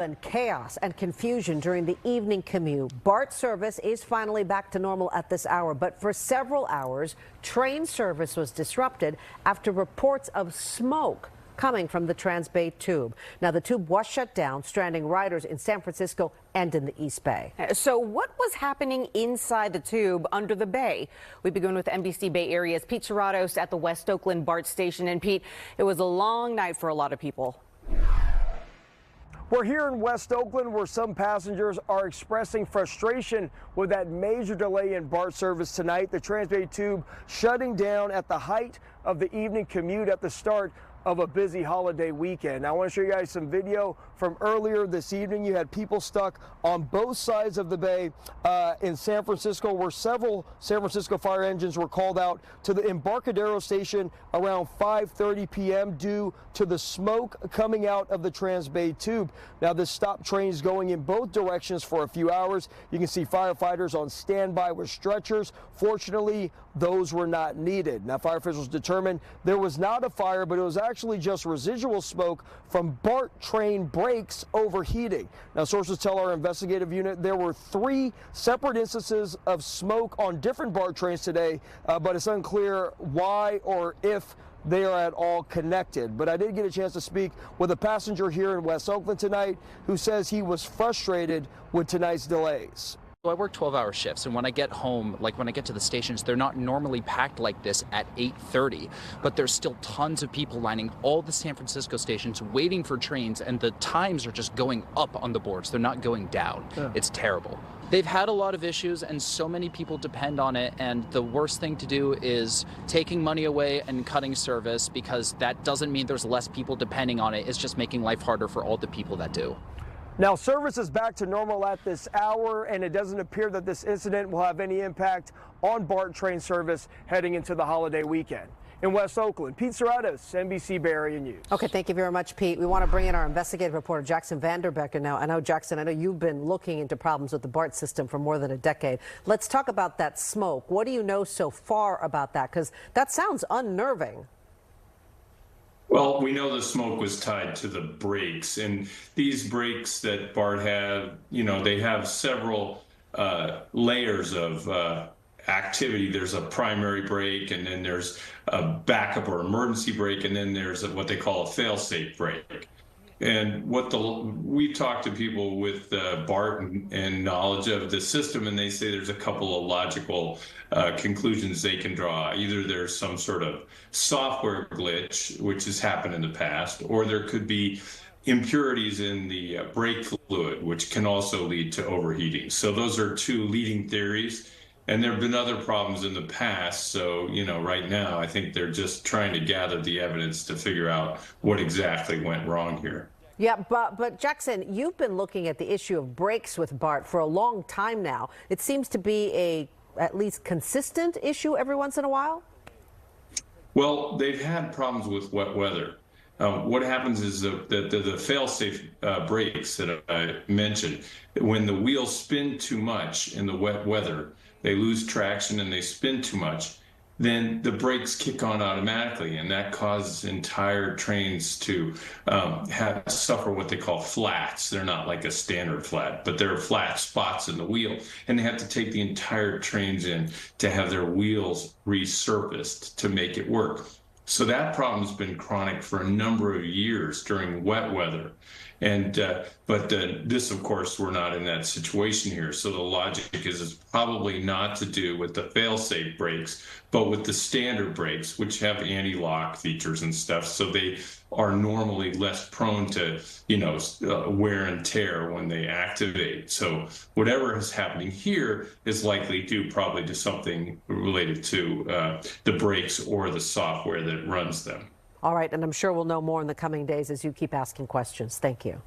And chaos and confusion during the evening commute. BART service is finally back to normal at this hour, but for several hours, train service was disrupted after reports of smoke coming from the Transbay tube. Now, the tube was shut down, stranding riders in San Francisco and in the East Bay. So what was happening inside the tube under the bay? We begin with NBC Bay Area's Pete Serratos at the West Oakland BART station. And Pete, it was a long night for a lot of people. We're here in West Oakland where some passengers are expressing frustration with that major delay in BART service tonight. The Transbay tube shutting down at the height of the evening commute at the start of a busy holiday weekend. Now, I want to show you guys some video from earlier this evening. You had people stuck on both sides of the bay in San Francisco, where several San Francisco fire engines were called out to the Embarcadero station around 5:30 p.m. due to the smoke coming out of the Transbay tube. Now, this stopped trains going in both directions for a few hours. You can see firefighters on standby with stretchers. Fortunately, those were not needed. Now, fire officials determined there was not a fire, but it was actually just residual smoke from BART train brakes overheating. Now, sources tell our investigative unit there were 3 separate instances of smoke on different BART trains today, but it's unclear why or if they are at all connected. But I did get a chance to speak with a passenger here in West Oakland tonight who says he was frustrated with tonight's delays. I work 12-hour shifts, and when I get home, like when I get to the stations, they're not normally packed like this at 8:30, but there's still tons of people lining all the San Francisco stations waiting for trains, and the times are just going up on the boards. They're not going down. Yeah. It's terrible. They've had a lot of issues, and so many people depend on it, and the worst thing to do is taking money away and cutting service, because that doesn't mean there's less people depending on it. It's just making life harder for all the people that do. Now, service is back to normal at this hour, and it doesn't appear that this incident will have any impact on BART train service heading into the holiday weekend. In West Oakland, Pete Serratos, NBC Bay Area News. Okay, thank you very much, Pete. We want to bring in our investigative reporter, Jackson Vanderbecker. Now, I know, Jackson, I know you've been looking into problems with the BART system for more than a decade. Let's talk about that smoke. What do you know so far about that? Because that sounds unnerving. Well, we know the smoke was tied to the brakes, and these brakes that BART have, they have several layers of activity. There's a primary brake, and then there's a backup or emergency brake, and then there's what they call a fail-safe brake. And we've talked to people with BART and knowledge of the system, and they say there's a couple of logical conclusions they can draw. Either there's some sort of software glitch, which has happened in the past, or there could be impurities in the brake fluid, which can also lead to overheating. So those are 2 leading theories. And there have been other problems in the past. So, right now, I think they're just trying to gather the evidence to figure out what exactly went wrong here. Yeah, but Jackson, you've been looking at the issue of brakes with BART for a long time now. It seems to be a at least consistent issue every once in a while. Well, they've had problems with wet weather. What happens is the fail-safe brakes that I mentioned, when the wheels spin too much in the wet weather, they lose traction and they spin too much, then the brakes kick on automatically, and that causes entire trains to suffer what they call flats. They're not like a standard flat, but they're flat spots in the wheel, and they have to take the entire trains in to have their wheels resurfaced to make it work. So that problem's been chronic for a number of years during wet weather. And but this, of course, we're not in that situation here. So the logic is probably not to do with the fail-safe brakes, but with the standard brakes, which have anti-lock features and stuff. So they are normally less prone to, wear and tear when they activate. So whatever is happening here is likely due probably to something related to the brakes or the software that runs them. All right, and I'm sure we'll know more in the coming days as you keep asking questions. Thank you.